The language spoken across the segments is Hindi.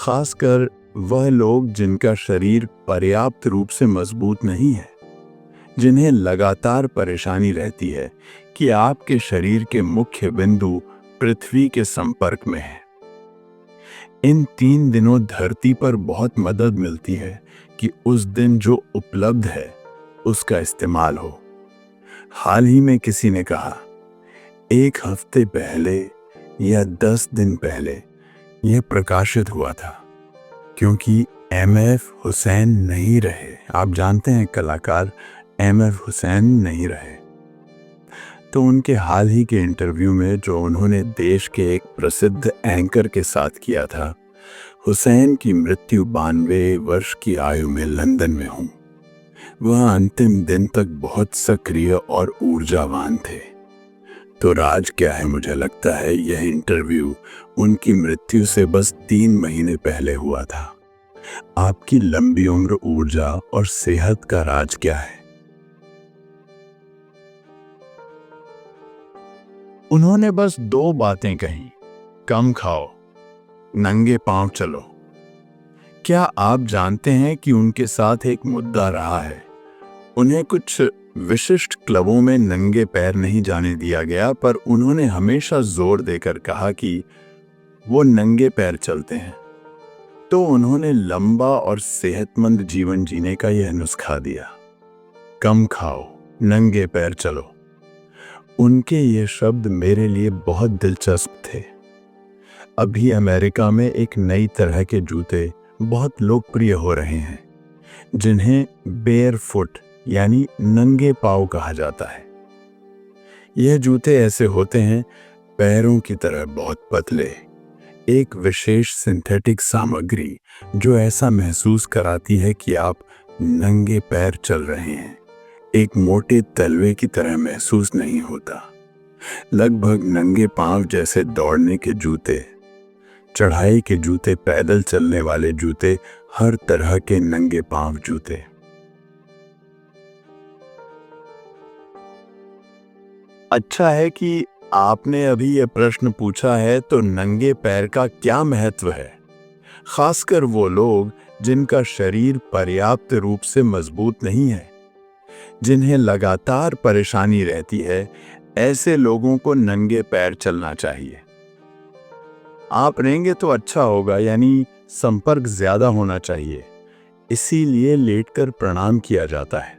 खासकर वह लोग जिनका शरीर पर्याप्त रूप से मजबूत नहीं है, जिन्हें लगातार परेशानी रहती है कि आपके शरीर के मुख्य बिंदु पृथ्वी के संपर्क में है। इन 3 दिनों धरती पर बहुत मदद मिलती है कि उस दिन जो उपलब्ध है उसका इस्तेमाल हो। हाल ही में किसी ने कहा, 1 हफ्ते पहले या 10 दिन पहले यह प्रकाशित हुआ था, क्योंकि एमएफ हुसैन नहीं रहे। आप जानते हैं कलाकार एमएफ हुसैन नहीं रहे। तो उनके हाल ही के इंटरव्यू में जो उन्होंने देश के एक प्रसिद्ध एंकर के साथ किया था, हुसैन की मृत्यु 92 वर्ष की आयु में लंदन में हुई। वह अंतिम दिन तक बहुत सक्रिय और ऊर्जावान थे। तो राज क्या है, मुझे लगता है यह इंटरव्यू उनकी मृत्यु से बस 3 महीने पहले हुआ था। आपकी लंबी उम्र, ऊर्जा और सेहत का राज क्या है? उन्होंने बस 2 बातें कही, कम खाओ, नंगे पांव चलो। क्या आप जानते हैं कि उनके साथ एक मुद्दा रहा है? उन्हें कुछ विशिष्ट क्लबों में नंगे पैर नहीं जाने दिया गया, पर उन्होंने हमेशा जोर देकर कहा कि वो नंगे पैर चलते हैं। तो उन्होंने लंबा और सेहतमंद जीवन जीने का यह नुस्खा दिया, कम खाओ, नंगे पैर चलो। उनके ये शब्द मेरे लिए बहुत दिलचस्प थे। अभी अमेरिका में एक नई तरह के जूते बहुत लोकप्रिय हो रहे हैं, जिन्हें बेयर फुट यानी नंगे पांव कहा जाता है। यह जूते ऐसे होते हैं, पैरों की तरह बहुत पतले, एक विशेष सिंथेटिक सामग्री जो ऐसा महसूस कराती है कि आप नंगे पैर चल रहे हैं। एक मोटे तलवे की तरह महसूस नहीं होता। लगभग नंगे पांव जैसे दौड़ने के जूते, चढ़ाई के जूते, पैदल चलने वाले जूते, हर तरह के नंगे पांव जूते। अच्छा है कि आपने अभी यह प्रश्न पूछा है। तो नंगे पैर का क्या महत्व है? खासकर वो लोग जिनका शरीर पर्याप्त रूप से मजबूत नहीं है, जिन्हें लगातार परेशानी रहती है, ऐसे लोगों को नंगे पैर चलना चाहिए। आप रहेंगे तो अच्छा होगा, यानी संपर्क ज्यादा होना चाहिए। इसीलिए लेटकर प्रणाम किया जाता है।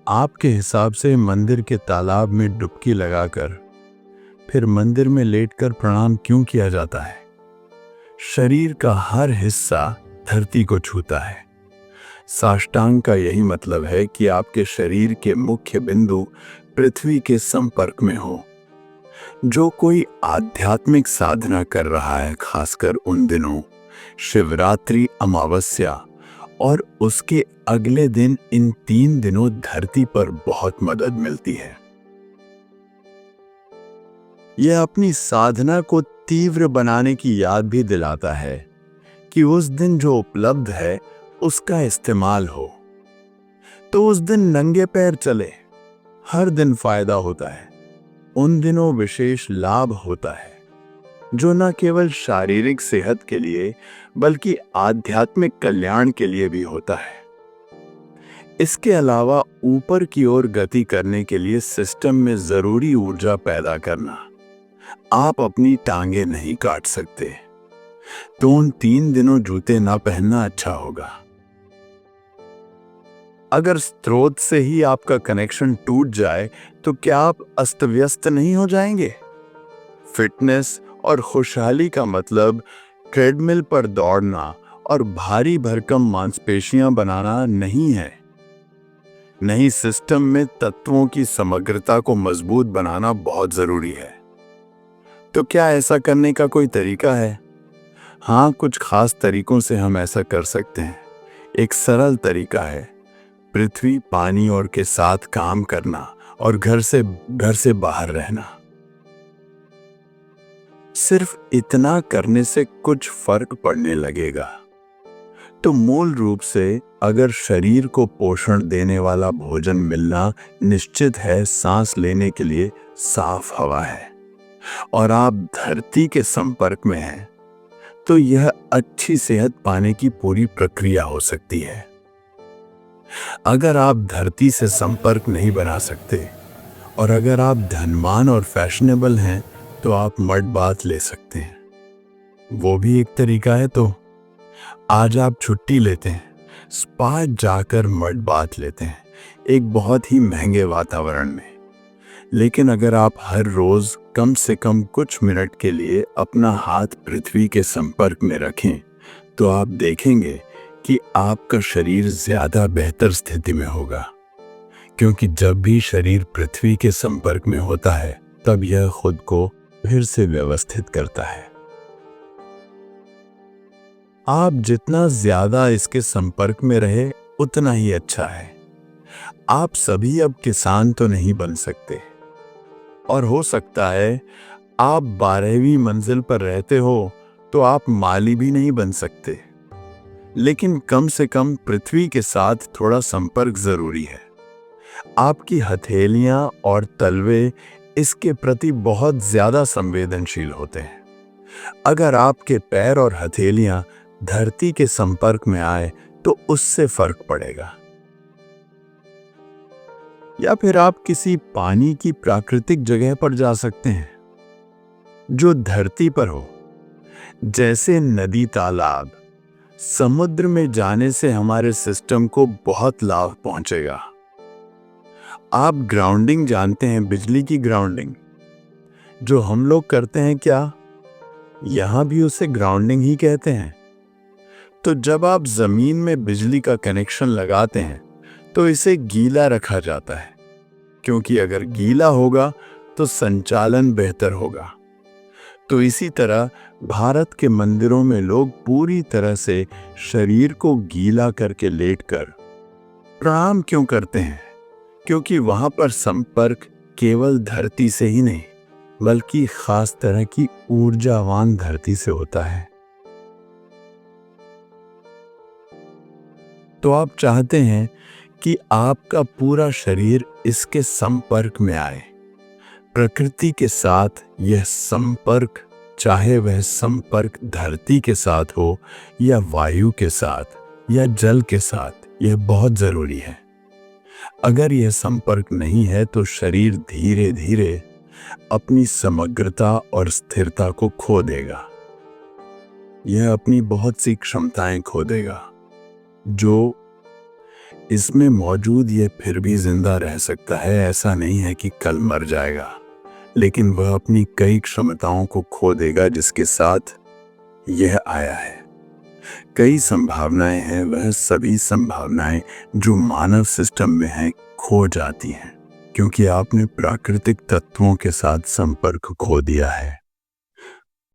आपके हिसाब से मंदिर के तालाब में डुबकी लगाकर फिर मंदिर में लेटकर प्रणाम क्यों किया जाता है? शरीर का हर हिस्सा धरती को छूता है। साष्टांग का यही मतलब है कि आपके शरीर के मुख्य बिंदु पृथ्वी के संपर्क में हो। जो कोई आध्यात्मिक साधना कर रहा है, खासकर उन दिनों शिवरात्रि, अमावस्या और उसके अगले दिन, इन 3 दिनों धरती पर बहुत मदद मिलती है। यह अपनी साधना को तीव्र बनाने की याद भी दिलाता है कि उस दिन जो उपलब्ध है उसका इस्तेमाल हो। तो उस दिन नंगे पैर चले। हर दिन फायदा होता है। उन दिनों विशेष लाभ होता है, जो न केवल शारीरिक सेहत के लिए बल्कि आध्यात्मिक कल्याण के लिए भी होता है। इसके अलावा ऊपर की ओर गति करने के लिए सिस्टम में जरूरी ऊर्जा पैदा करना। आप अपनी टांगे नहीं काट सकते, तो उन 3 दिनों जूते ना पहनना अच्छा होगा। अगर स्रोत से ही आपका कनेक्शन टूट जाए तो क्या आप अस्त व्यस्त नहीं हो जाएंगे? फिटनेस और खुशहाली का मतलब ट्रेडमिल पर दौड़ना और भारी भरकम मांसपेशियां बनाना नहीं है। नहीं, सिस्टम में तत्वों की समग्रता को मजबूत बनाना बहुत जरूरी है। तो क्या ऐसा करने का कोई तरीका है? हाँ, कुछ खास तरीकों से हम ऐसा कर सकते हैं। एक सरल तरीका है पृथ्वी, पानी और के साथ काम करना और घर से बाहर रहना। सिर्फ इतना करने से कुछ फर्क पड़ने लगेगा। तो मूल रूप से अगर शरीर को पोषण देने वाला भोजन मिलना निश्चित है, सांस लेने के लिए साफ हवा है और आप धरती के संपर्क में हैं, तो यह अच्छी सेहत पाने की पूरी प्रक्रिया हो सकती है। अगर आप धरती से संपर्क नहीं बना सकते और अगर आप धनवान और फैशनेबल हैं तो आप मड बाथ ले सकते हैं, वो भी एक तरीका है। तो आज आप छुट्टी लेते हैं, स्पा जाकर मड बाथ लेते हैं, एक बहुत ही महंगे वातावरण में। लेकिन अगर आप हर रोज कम से कम कुछ मिनट के लिए अपना हाथ पृथ्वी के संपर्क में रखें तो आप देखेंगे कि आपका शरीर ज्यादा बेहतर स्थिति में होगा, क्योंकि जब भी शरीर पृथ्वी के संपर्क में होता है तब यह खुद को फिर से व्यवस्थित करता है। आप जितना ज्यादा इसके संपर्क में रहे उतना ही अच्छा है। आप सभी अब किसान तो नहीं बन सकते और हो सकता है आप 12वीं मंजिल पर रहते हो तो आप माली भी नहीं बन सकते, लेकिन कम से कम पृथ्वी के साथ थोड़ा संपर्क जरूरी है। आपकी हथेलियां और तलवे इसके प्रति बहुत ज्यादा संवेदनशील होते हैं। अगर आपके पैर और हथेलियां धरती के संपर्क में आए तो उससे फर्क पड़ेगा। या फिर आप किसी पानी की प्राकृतिक जगह पर जा सकते हैं जो धरती पर हो, जैसे नदी, तालाब। समुद्र में जाने से हमारे सिस्टम को बहुत लाभ पहुंचेगा। आप ग्राउंडिंग जानते हैं, बिजली की ग्राउंडिंग जो हम लोग करते हैं, क्या यहां भी उसे ग्राउंडिंग ही कहते हैं। तो जब आप जमीन में बिजली का कनेक्शन लगाते हैं तो इसे गीला रखा जाता है, क्योंकि अगर गीला होगा तो संचालन बेहतर होगा। तो इसी तरह भारत के मंदिरों में लोग पूरी तरह से शरीर को गीला करके लेटकर प्रणाम क्यों करते हैं? क्योंकि वहां पर संपर्क केवल धरती से ही नहीं बल्कि खास तरह की ऊर्जावान धरती से होता है। तो आप चाहते हैं कि आपका पूरा शरीर इसके संपर्क में आए, प्रकृति के साथ। यह संपर्क, चाहे वह संपर्क धरती के साथ हो या वायु के साथ या जल के साथ, यह बहुत जरूरी है। अगर यह संपर्क नहीं है तो शरीर धीरे धीरे अपनी समग्रता और स्थिरता को खो देगा। यह अपनी बहुत सी क्षमताएं खो देगा जो इसमें मौजूद। यह फिर भी जिंदा रह सकता है, ऐसा नहीं है कि कल मर जाएगा, लेकिन वह अपनी कई क्षमताओं को खो देगा जिसके साथ यह आया है। कई संभावनाएं हैं, वह सभी संभावनाएं जो मानव सिस्टम में हैं खो जाती हैं, क्योंकि आपने प्राकृतिक तत्वों के साथ संपर्क खो दिया है।